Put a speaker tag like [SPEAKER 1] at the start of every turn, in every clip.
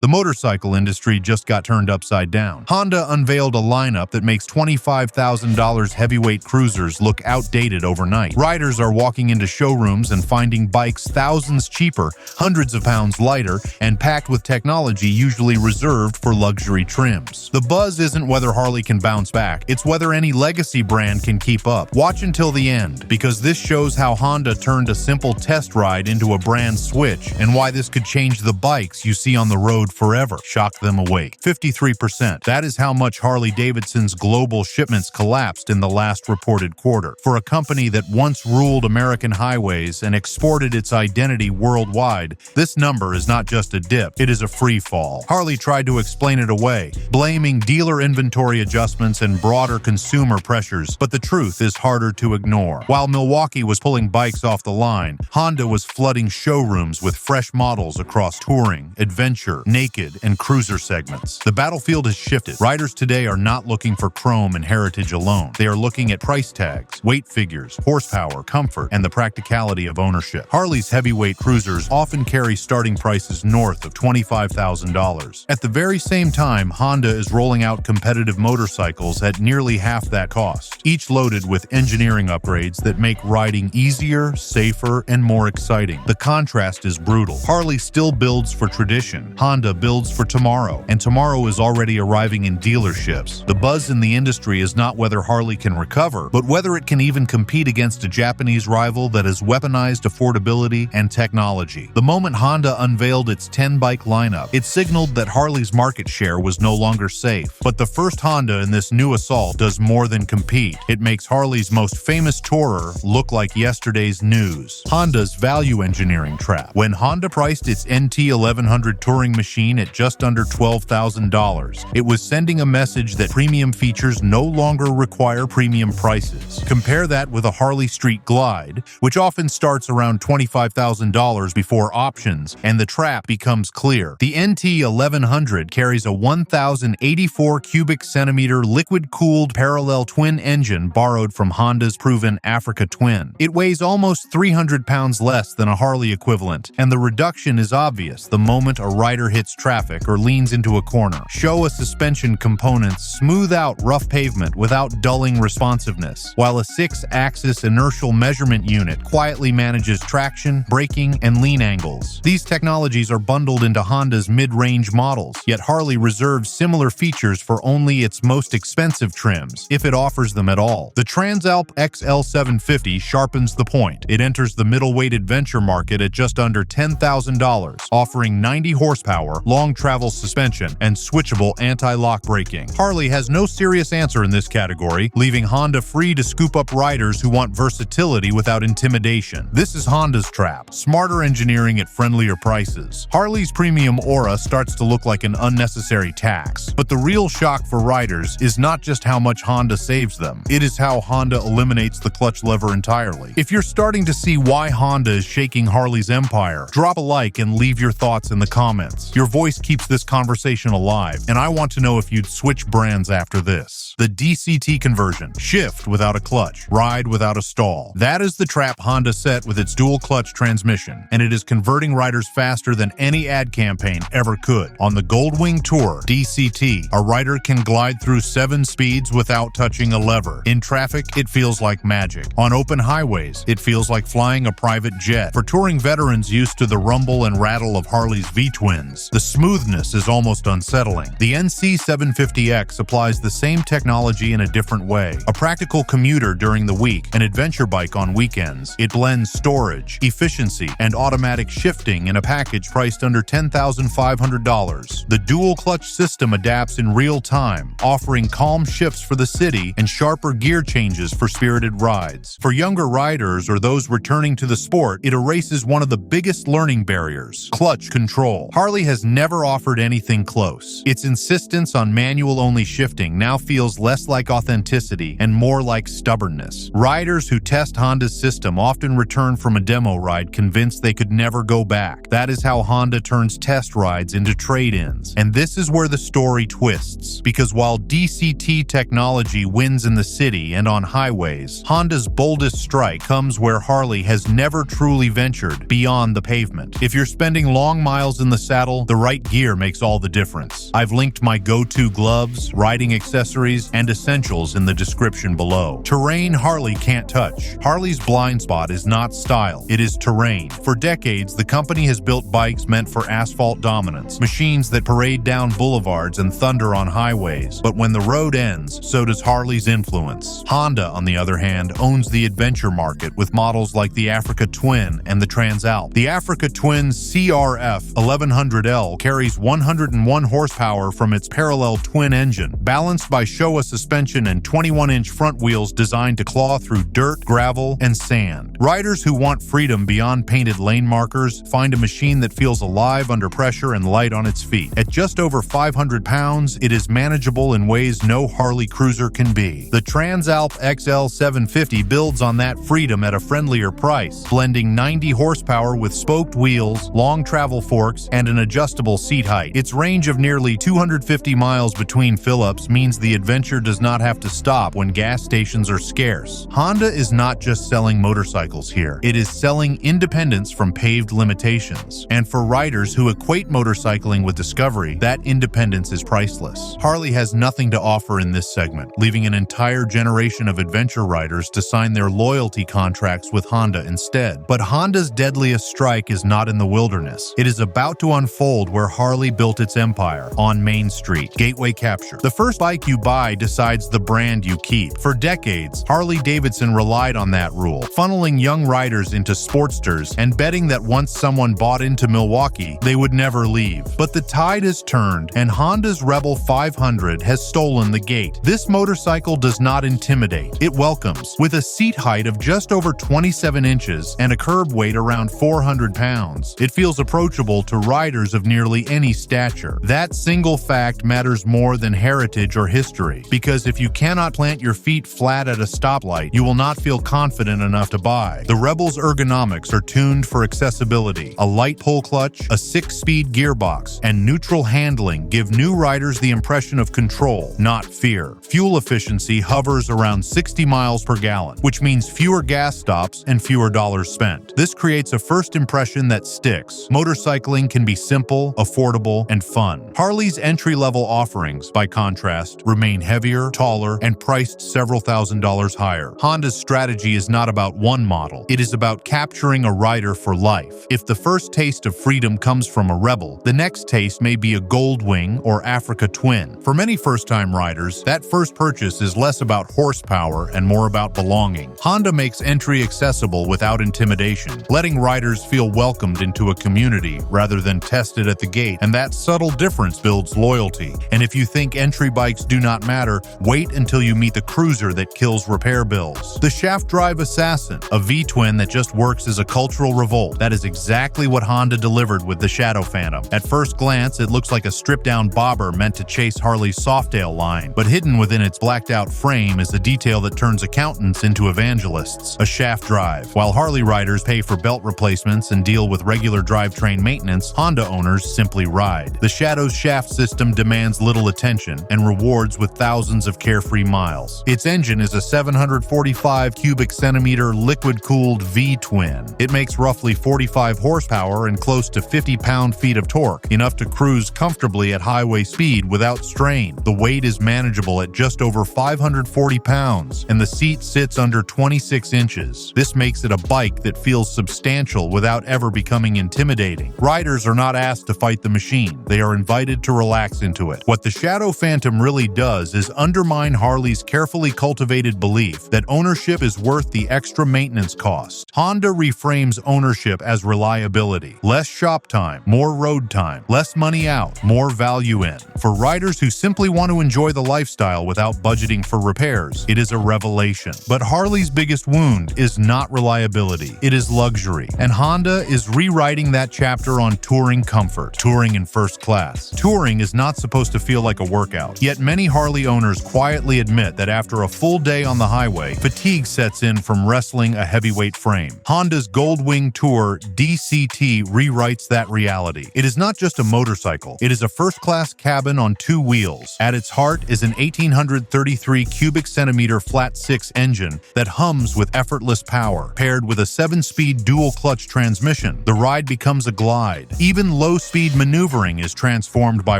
[SPEAKER 1] The motorcycle industry just got turned upside down. Honda unveiled a lineup that makes $25,000 heavyweight cruisers look outdated overnight. Riders are walking into showrooms and finding bikes thousands cheaper, hundreds of pounds lighter, and packed with technology usually reserved for luxury trims. The buzz isn't whether Harley can bounce back, it's whether any legacy brand can keep up. Watch until the end, because this shows how Honda turned a simple test ride into a brand switch, and why this could change the bikes you see on the road forever. Shock them awake. 53%. That is how much Harley-Davidson's global shipments collapsed in the last reported quarter. For a company that once ruled American highways and exported its identity worldwide, this number is not just a dip, it is a free fall. Harley tried to explain it away, blaming dealer inventory adjustments and broader consumer pressures, but the truth is harder to ignore. While Milwaukee was pulling bikes off the line, Honda was flooding showrooms with fresh models across touring, adventure, naked, and cruiser segments. The battlefield has shifted. Riders today are not looking for chrome and heritage alone. They are looking at price tags, weight figures, horsepower, comfort, and the practicality of ownership. Harley's heavyweight cruisers often carry starting prices north of $25,000. At the very same time, Honda is rolling out competitive motorcycles at nearly half that cost, each loaded with engineering upgrades that make riding easier, safer, and more exciting. The contrast is brutal. Harley still builds for tradition. Honda builds for tomorrow, and tomorrow is already arriving in dealerships. The buzz in the industry is not whether Harley can recover, but whether it can even compete against a Japanese rival that has weaponized affordability and technology. The moment Honda unveiled its 10-bike lineup, it signaled that Harley's market share was no longer safe. But the first Honda in this new assault does more than compete. It makes Harley's most famous tourer look like yesterday's news. Honda's value engineering trap. When Honda priced its NT 1100 touring machine at just under $12,000, it was sending a message that premium features no longer require premium prices. Compare that with a Harley Street Glide, which often starts around $25,000 before options, and the trap becomes clear. The NT 1100 carries a 1,084 cubic centimeter liquid-cooled parallel twin engine borrowed from Honda's proven Africa Twin. It weighs almost 300 pounds less than a Harley equivalent, and the reduction is obvious the moment a rider hits traffic or leans into a corner. Showa suspension components smooth out rough pavement without dulling responsiveness, while a 6-axis inertial measurement unit quietly manages traction, braking, and lean angles. These technologies are bundled into Honda's mid-range models, yet Harley reserves similar features for only its most expensive trims, if it offers them at all. The Transalp XL750 sharpens the point. It enters the middleweight adventure market at just under $10,000, offering 90 horsepower, long travel suspension, and switchable anti-lock braking. Harley has no serious answer in this category, leaving Honda free to scoop up riders who want versatility without intimidation. This is Honda's trap. Smarter engineering at friendlier prices. Harley's premium aura starts to look like an unnecessary tax, but the real shock for riders is not just how much Honda saves them, it is how Honda eliminates the clutch lever entirely. If you're starting to see why Honda is shaking Harley's empire, drop a like and leave your thoughts in the comments. Your voice keeps this conversation alive, and I want to know if you'd switch brands after this. The DCT conversion. Shift without a clutch. Ride without a stall. That is the trap Honda set with its dual clutch transmission, and it is converting riders faster than any ad campaign ever could. On the Goldwing Tour DCT, a rider can glide through 7 speeds without touching a lever. In traffic, it feels like magic. On open highways, it feels like flying a private jet. For touring veterans used to the rumble and rattle of Harley's V-twins, the smoothness is almost unsettling. The NC750X applies the same technology in a different way. A practical commuter during the week, an adventure bike on weekends. It blends storage, efficiency, and automatic shifting in a package priced under $10,500. The dual clutch system adapts in real time, offering calm shifts for the city and sharper gear changes for spirited rides. For younger riders or those returning to the sport, it erases one of the biggest learning barriers: clutch control. Harley has never offered anything close. Its insistence on manual-only shifting now feels feels less like authenticity and more like stubbornness. Riders who test Honda's system often return from a demo ride convinced they could never go back. That is how Honda turns test rides into trade-ins. And this is where the story twists. Because while DCT technology wins in the city and on highways, Honda's boldest strike comes where Harley has never truly ventured beyond the pavement. If you're spending long miles in the saddle, the right gear makes all the difference. I've linked my go-to gloves, riding accessories, and essentials in the description below. Terrain Harley can't touch. Harley's blind spot is not style, it is terrain. For decades, the company has built bikes meant for asphalt dominance, machines that parade down boulevards and thunder on highways. But when the road ends, so does Harley's influence. Honda, on the other hand, owns the adventure market with models like the Africa Twin and the Transalp. The Africa Twin's CRF 1100L carries 101 horsepower from its parallel twin engine, balanced by Showa suspension and 21-inch front wheels designed to claw through dirt, gravel, and sand. Riders who want freedom beyond painted lane markers find a machine that feels alive under pressure and light on its feet. At just over 500 pounds, it is manageable in ways no Harley cruiser can be. The Transalp XL 750 builds on that freedom at a friendlier price, blending 90 horsepower with spoked wheels, long travel forks, and an adjustable seat height. Its range of nearly 250 miles between fill-ups means the adventure does not have to stop when gas stations are scarce. Honda is not just selling motorcycles here. It is selling independence from paved limitations. And for riders who equate motorcycling with discovery, that independence is priceless. Harley has nothing to offer in this segment, leaving an entire generation of adventure riders to sign their loyalty contracts with Honda instead. But Honda's deadliest strike is not in the wilderness. It is about to unfold where Harley built its empire, on Main Street. Gateway capture. The first bike you buy decides the brand you keep. For decades, Harley-Davidson relied on that rule, funneling young riders into Sportsters and betting that once someone bought into Milwaukee, they would never leave. But the tide has turned, and Honda's Rebel 500 has stolen the gate. This motorcycle does not intimidate. It welcomes. With a seat height of just over 27 inches and a curb weight around 400 pounds, it feels approachable to riders of nearly any stature. That single fact matters more than heritage or history, because if you cannot plant your feet flat at a stoplight, you will not feel confident enough to buy. The Rebel's ergonomics are tuned for accessibility. A light pull clutch, a 6-speed gearbox, and neutral handling give new riders the impression of control, not fear. Fuel efficiency hovers around 60 miles per gallon, which means fewer gas stops and fewer dollars spent. This creates a first impression that sticks. Motorcycling can be simple, affordable, and fun. Harley's entry-level offerings, by contrast, remain heavier, taller, and priced several $1,000s higher. Honda's strategy is not about one model. It is about capturing a rider for life. If the first taste of freedom comes from a Rebel, the next taste may be a Goldwing or Africa Twin. For many first-time riders, that first purchase is less about horsepower and more about belonging. Honda makes entry accessible without intimidation, letting riders feel welcomed into a community rather than tested at the gate, and that subtle difference builds loyalty. And if you think entry bikes do not matter, wait until you meet the cruiser that kills repair bills. The Shaft Drive Assassin, a V-twin that just works as a cultural revolt. That is exactly what Honda delivered with the Shadow Phantom. At first glance, it looks like a stripped-down bobber meant to chase Harley's Softail line, but hidden within its blacked-out frame is a detail that turns accountants into evangelists, a shaft drive. While Harley riders pay for belt replacements and deal with regular drivetrain maintenance, Honda owners simply ride. The Shadow's shaft system demands little attention and rewards with thousands of carefree miles. Its engine is a 745 cubic centimeter liquid-cooled V-twin. It makes roughly 45 horsepower and close to 50 pound-feet of torque, enough to cruise comfortably at highway speed without strain. The weight is manageable at just over 540 pounds, and the seat sits under 26 inches. This makes it a bike that feels substantial without ever becoming intimidating. Riders are not asked to fight the machine. They are invited to relax into it. What the Shadow Phantom really does is undermine Harley's carefully cultivated belief that ownership is worth the extra maintenance cost. Honda reframes ownership as reliability. Less shop time, more road time, less money out, more value in. For riders who simply want to enjoy the lifestyle without budgeting for repairs, it is a revelation. But Harley's biggest wound is not reliability, it is luxury. And Honda is rewriting that chapter on touring comfort, touring in first class. Touring is not supposed to feel like a workout, yet many Harley owners quietly admit that after a full day on the highway, fatigue sets in from wrestling a heavyweight frame. Honda's Goldwing Tour DCT rewrites that reality. It is not just a motorcycle. It is a first-class cabin on two wheels. At its heart is an 1,833 cubic centimeter flat-six engine that hums with effortless power. Paired with a 7-speed dual-clutch transmission, the ride becomes a glide. Even low-speed maneuvering is transformed by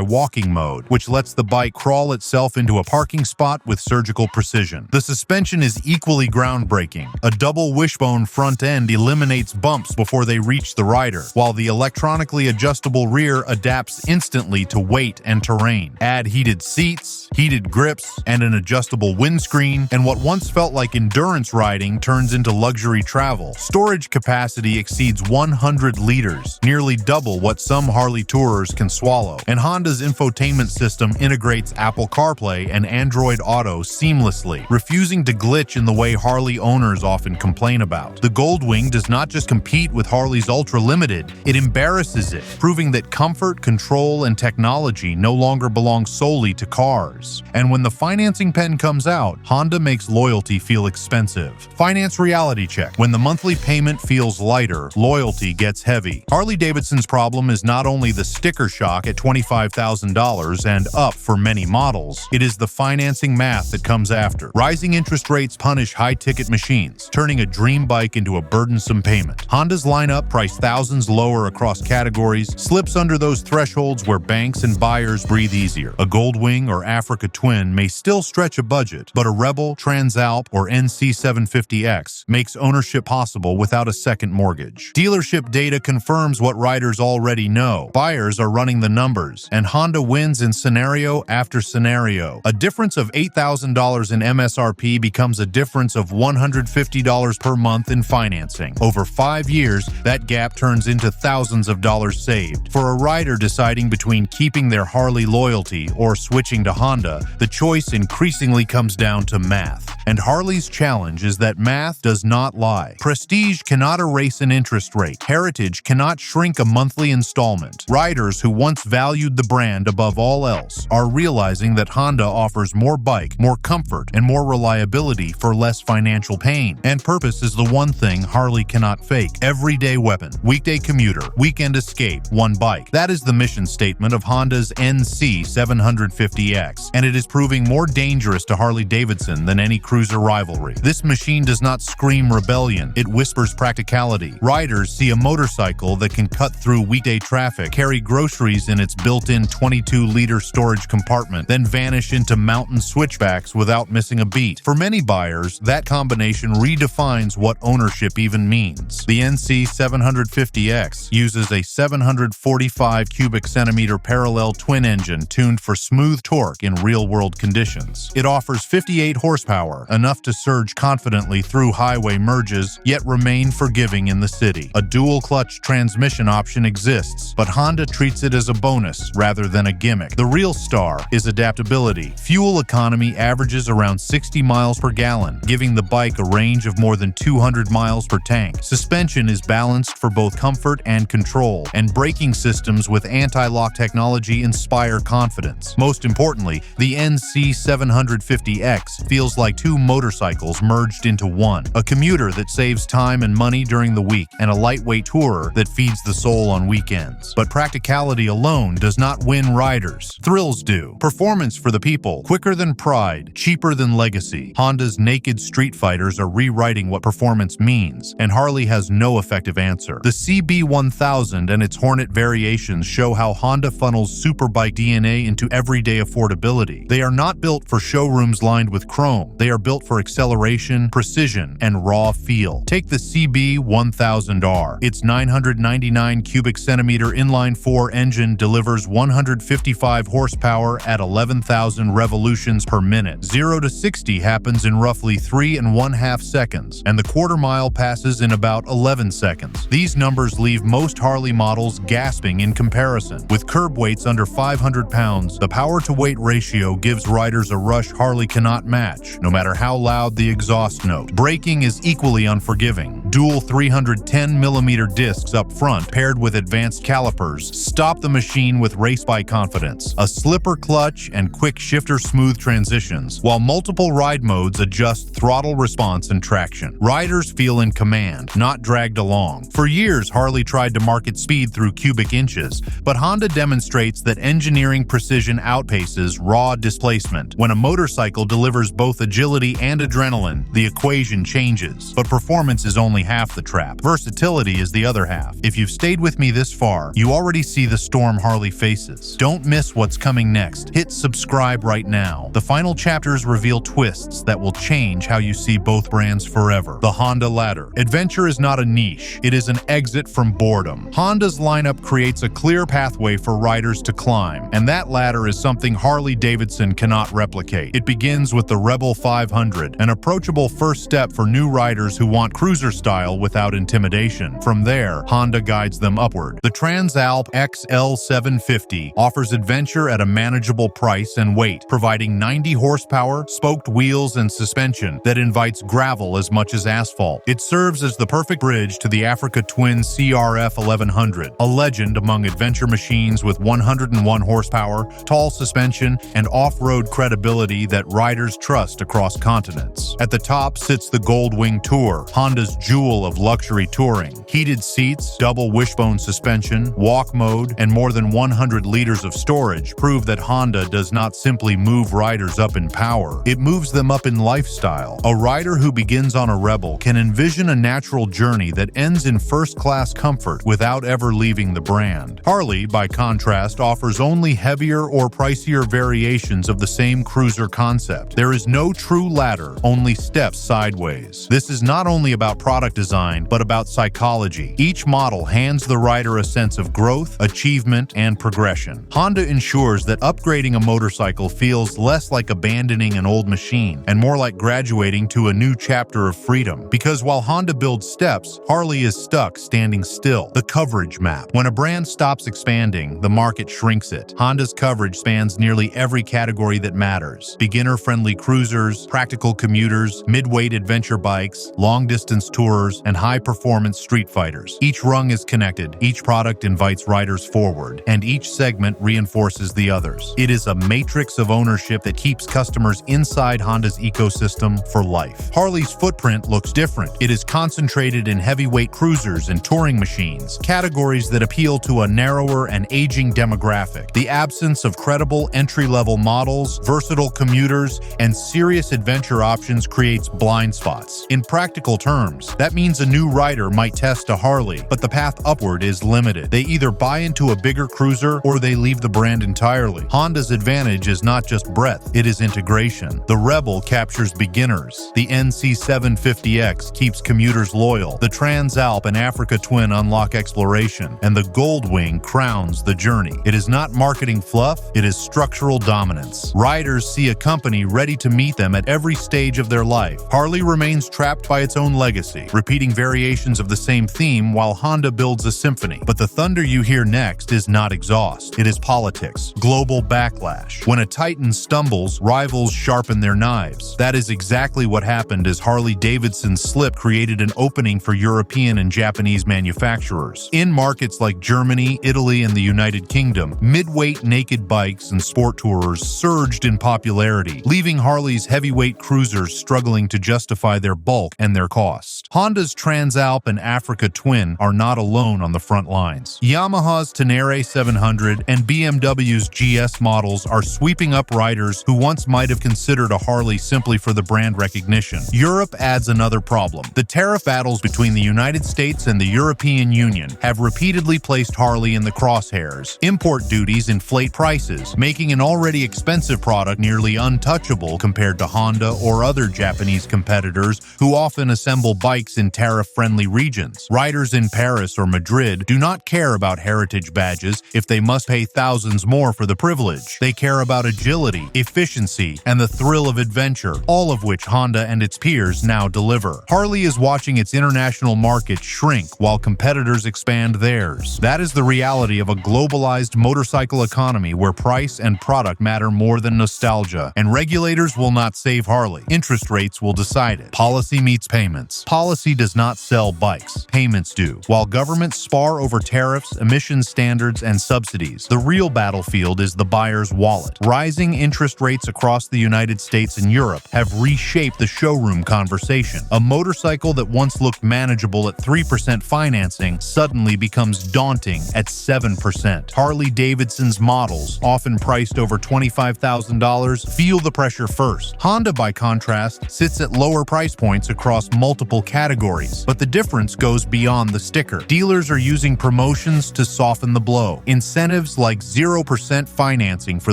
[SPEAKER 1] walking mode, which lets the bike crawl itself into a parking spot with surgical precision. The suspension is equally groundbreaking. A double wishbone front end eliminates bumps before they reach the rider, while the electronically adjustable rear adapts instantly to weight and terrain. Add heated seats, heated grips, and an adjustable windscreen, and what once felt like endurance riding turns into luxury travel. Storage capacity exceeds 100 liters, nearly double what some Harley Tourers can swallow. And Honda's infotainment system integrates Apple CarPlay and Android Auto seamlessly, refusing to glitch in the way Harley owners often complain about. The Goldwing does not just compete with Harley's Ultra Limited, it embarrasses it, proving that comfort, control, and technology no longer belong solely to cars. And when the financing pen comes out, Honda makes loyalty feel expensive. Finance reality check. When the monthly payment feels lighter, loyalty gets heavy. Harley-Davidson's problem is not only the sticker shock at $25,000 and up for many models, it is the financing math that comes after. Rising interest rates punish high-ticket machines, turning a dream bike into a burdensome payment. Honda's lineup, priced thousands lower across categories, slips under those thresholds where banks and buyers breathe easier. A Goldwing or Africa Twin may still stretch a budget, but a Rebel, Transalp, or NC 750X makes ownership possible without a second mortgage. Dealership data confirms what riders already know. Buyers are running the numbers, and Honda wins in scenario after scenario. A difference of $8,000 in MSRP becomes a difference of $150 per month in financing. Over 5 years, that gap turns into thousands of dollars saved. For a rider deciding between keeping their Harley loyalty or switching to Honda, the choice increasingly comes down to math. And Harley's challenge is that math does not lie. Prestige cannot erase an interest rate. Heritage cannot shrink a monthly installment. Riders who once valued the brand above all else are realizing that Honda offers more bike, more comfort, and more reliability for less financial pain. And purpose is the one thing Harley cannot fake. Everyday weapon, weekday commuter, weekend escape, one bike. That is the mission statement of Honda's NC 750X, and it is proving more dangerous to Harley-Davidson than any cruiser rivalry. This machine does not scream rebellion, it whispers practicality. Riders see a motorcycle that can cut through weekday traffic, carry groceries in its built-in 22-liter storage compartment, then vanish into mountain switchbacks without missing a beat. For many buyers, that combination redefines what ownership even means. The NC 750X uses a 745 cubic centimeter parallel twin engine tuned for smooth torque in real-world conditions. It offers 58 horsepower, enough to surge confidently through highway merges, yet remain forgiving in the city. A dual-clutch transmission option exists, but Honda treats it as a bonus rather than a gimmick. The real star is adaptability. Fuel economy averages around 60 miles per gallon, giving the bike a range of more than 200 miles per tank. Suspension is balanced for both comfort and control, and braking systems with anti-lock technology inspire confidence. Most importantly, the NC 750X feels like two motorcycles merged into one. A commuter that saves time and money during the week, and a lightweight tourer that feeds the soul on weekends. But practicality alone does not win riders. Thrills do. Performance for the people. Quicker than pride. Cheaper than legacy. Honda's naked street fighters are rewriting what performance means, and Harley has no effective answer. The CB1000 and its Hornet variations show how Honda funnels superbike DNA into everyday affordability. They are not built for showrooms lined with chrome. They are built for acceleration, precision, and raw feel. Take the CB1000R. Its 999 cubic centimeter inline-4 engine delivers 155 horsepower at 11,000 revolutions per minute. 0 to 60 happens in roughly 3.5 seconds, and the quarter mile passes in about 11 seconds. These numbers leave most Harley models gasping in comparison. With curb weights under 500 pounds, the power-to-weight ratio gives riders a rush Harley cannot match, no matter how loud the exhaust note. Braking is equally unforgiving. Dual 310mm discs up front paired with advanced calipers stop the machine with race-bike confidence. A slipper clutch and quick shifter smooth transitions, while multiple ride modes adjust throttle response and traction. Riders feel in command, not dragged along. For years, Harley tried to market speed through cubic inches, but Honda demonstrates that engineering precision outpaces raw displacement. When a motorcycle delivers both agility and adrenaline, the equation changes. But performance is only half the trap. Versatility is the other half. If you've stayed with me this far, you already see the storm Harley faces. Don't miss what's coming next. Hit subscribe right now. The final chapters reveal twists that will change how you see both brands forever. The Honda ladder. Adventure is not a niche. It is an exit from boredom. Honda's lineup creates a clear pathway for riders to climb, and that ladder is something Harley-Davidson cannot replicate. It begins with the Rebel 500, an approachable first step for new riders who want cruiser style without intimidation. From there, Honda guides them upward. The Transalp XL 750 offers adventure at a manageable price and weight, providing 90 horsepower, spoked wheels, and suspension that invites gravel as much as asphalt. It serves as the perfect bridge to the Africa Twin CRF 1100, a legend among adventure machines with 101 horsepower, tall suspension, and off-road credibility that riders trust across continents. At the top sits the Goldwing Tour, Honda's jewel of luxury touring. Heated seats, double wishbone suspension, walk mode, and more than 100 liters of storage prove that Honda does not simply move riders up in power, it moves them up in lifestyle. A rider who begins on a Rebel can envision a natural journey that ends in first-class comfort without ever leaving the brand. Harley, by contrast, offers only heavier or pricier variations of the same cruiser concept. There is no true ladder, only steps sideways. This is not only about product design, but about psychology. Each model hands the rider a sense of growth, achievement, and progression. Honda ensures that upgrading a motorcycle feels less like abandoning an old machine and more like graduating to a new chapter of freedom. Because while Honda builds steps, Harley is stuck standing still. The coverage map. When a brand stops expanding, the market shrinks it. Honda's coverage spans nearly every category that matters. Beginner-friendly cruisers, practical commuters, mid-weight adventure bikes, long-distance tourers, and high-performance street fighters. Each rung is connected, each product invites riders forward, and each segment reinforces the others. It is a matrix of ownership that keeps customers inside Honda's ecosystem for life. Harley's footprint looks different. It is concentrated in heavyweight cruisers and touring machines, categories that appeal to a narrower and aging demographic. The absence of credible entry-level models, versatile commuters, and serious adventure options creates blind spots. In practical terms, that means a new rider might test a Harley, but the path upward is limited. They either buy into a bigger cruiser or they leave the brand entirely. Honda's advantage is not just breadth, it is integration. The Rebel captures beginners. The NC 750X keeps commuters loyal. The Transalp and Africa Twin unlock exploration, and the Goldwing crowns the journey. It is not marketing fluff, it is structural dominance. Riders see a company ready to meet them at every stage of their life. Harley remains trapped by its own legacy, repeating variations of the same theme while Honda builds a symphony. But the thunder you hear next is not exhaust, it is politics, global backlash. When a titan stumbles, rivals sharpen their knives. That is exactly what happened as Harley-Davidson's slip created an opening for European and Japanese manufacturers. In markets like Germany, Italy, and the United Kingdom, mid-weight naked bikes and sport tourers surged in popularity, leaving Harley's heavyweight cruisers struggling to justify their bulk and their cost. Honda's Transalp and Africa Twin are not alone on the front lines. Yamaha's Tenere 700 and BMW's GS models are sweeping up riders who once might have considered a Harley simply for the brand recognition. Europe adds another problem. The tariff battles between the United States and the European Union have repeatedly placed Harley in the crosshairs. Import duties inflate prices, making an already expensive product nearly untouchable compared to Honda or other Japanese competitors who often assemble bikes in tariff-friendly regions. Riders in Paris or Madrid do not care about heritage badges if they must pay thousands more for the privilege. They care about agility, efficiency, and the thrill of adventure, all of which Honda and its peers now deliver. Harley is watching its international market shrink while competitors expand theirs. That is the reality of a globalized motorcycle economy where price and product matter more than nostalgia, and regulators will not save Harley. Interest rates will decide it. Policy meets payments. Policy policy does not sell bikes. Payments do. While governments spar over tariffs, emission standards, and subsidies, the real battlefield is the buyer's wallet. Rising interest rates across the United States and Europe have reshaped the showroom conversation. A motorcycle that once looked manageable at 3% financing suddenly becomes daunting at 7%. Harley-Davidson's models, often priced over $25,000, feel the pressure first. Honda, by contrast, sits at lower price points across multiple categories, but the difference goes beyond the sticker. Dealers are using promotions to soften the blow. Incentives like 0% financing for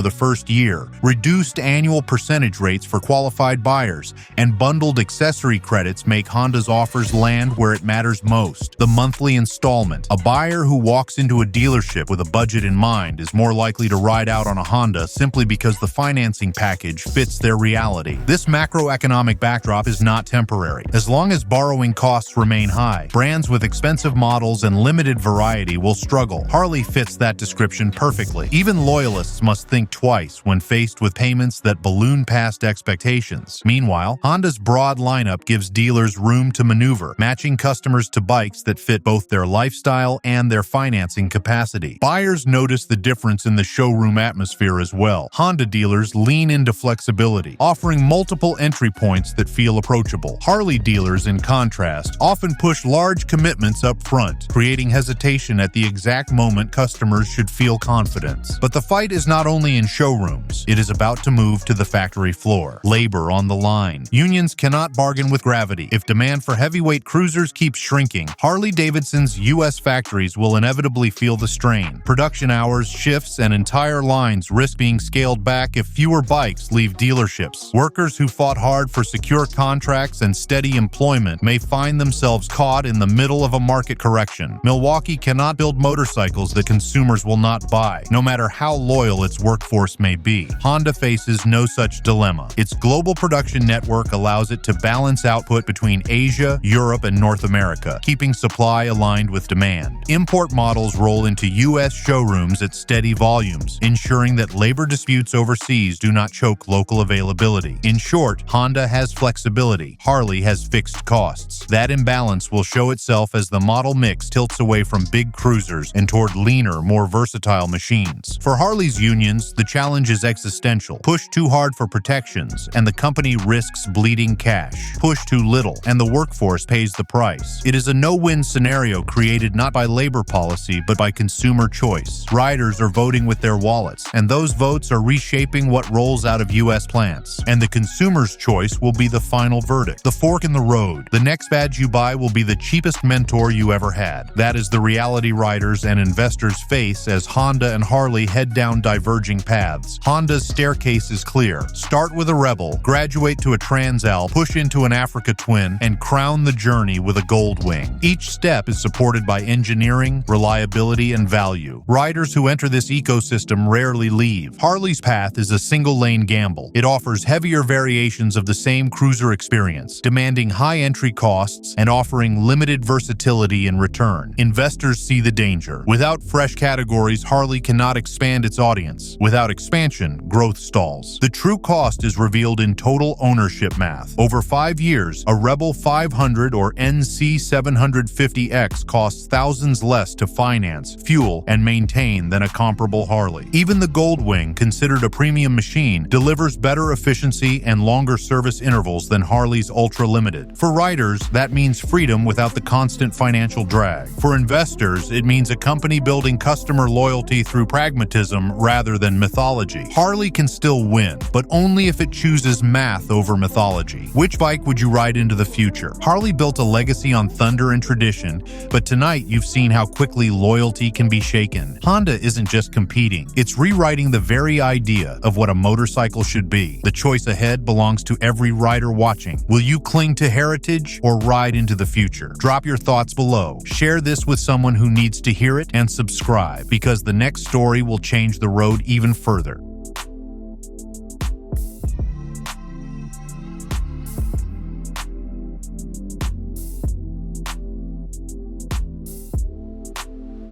[SPEAKER 1] the first year, reduced annual percentage rates for qualified buyers, and bundled accessory credits make Honda's offers land where it matters most: the monthly installment. A buyer who walks into a dealership with a budget in mind is more likely to ride out on a Honda simply because the financing package fits their reality. This macroeconomic backdrop is not temporary. As long as borrowing costs remain high, brands with expensive models and limited variety will struggle. Harley fits that description perfectly. Even loyalists must think twice when faced with payments that balloon past expectations. Meanwhile, Honda's broad lineup gives dealers room to maneuver, matching customers to bikes that fit both their lifestyle and their financing capacity. Buyers notice the difference in the showroom atmosphere as well. Honda dealers lean into flexibility, offering multiple entry points that feel approachable. Harley dealers, in contrast, often push large commitments up front, creating hesitation at the exact moment customers should feel confidence. But the fight is not only in showrooms. It is about to move to the factory floor. Labor on the line. Unions cannot bargain with gravity. If demand for heavyweight cruisers keeps shrinking, Harley-Davidson's U.S. factories will inevitably feel the strain. Production hours, shifts, and entire lines risk being scaled back if fewer bikes leave dealerships. Workers who fought hard for secure contracts and steady employment may find themselves caught in the middle of a market correction. Milwaukee cannot build motorcycles that consumers will not buy, no matter how loyal its workforce may be. Honda faces no such dilemma. Its global production network allows it to balance output between Asia, Europe, and North America, keeping supply aligned with demand. Import models roll into U.S. showrooms at steady volumes, ensuring that labor disputes overseas do not choke local availability. In short, Honda has flexibility. Harley has fixed costs. That imbalance will show itself as the model mix tilts away from big cruisers and toward leaner, more versatile machines. For Harley's unions, the challenge is existential. Push too hard for protections, and the company risks bleeding cash. Push too little, and the workforce pays the price. It is a no-win scenario created not by labor policy, but by consumer choice. Riders are voting with their wallets, and those votes are reshaping what rolls out of U.S. plants. And the consumer's choice will be the final verdict. The fork in the road. The next badge you buy will be the cheapest mentor you ever had. That is the reality riders and investors face as Honda and Harley head down diverging paths. Honda's staircase is clear. Start with a Rebel, graduate to a Transal, push into an Africa Twin, and crown the journey with a Goldwing. Each step is supported by engineering, reliability, and value. Riders who enter this ecosystem rarely leave. Harley's path is a single-lane gamble. It offers heavier variations of the same cruiser experience, demanding high entry costs and offering limited versatility in return. Investors see the danger. Without fresh categories, Harley cannot expand its audience. Without expansion, growth stalls. The true cost is revealed in total ownership math. Over 5 years, a Rebel 500 or NC 750X costs thousands less to finance, fuel, and maintain than a comparable Harley. Even the Goldwing, considered a premium machine, delivers better efficiency and longer service intervals than Harley's Ultra Limited. For riders, that means freedom without the constant financial drag. For investors, it means a company building customer loyalty through pragmatism rather than mythology. Harley can still win, but only if it chooses math over mythology. Which bike would you ride into the future? Harley built a legacy on thunder and tradition, but tonight you've seen how quickly loyalty can be shaken. Honda isn't just competing, it's rewriting the very idea of what a motorcycle should be. The choice ahead belongs to every rider watching. Will you cling to heritage or ride into the future? Drop your thoughts below. Share this with someone who needs to hear it, and subscribe, because the next story will change the road even further.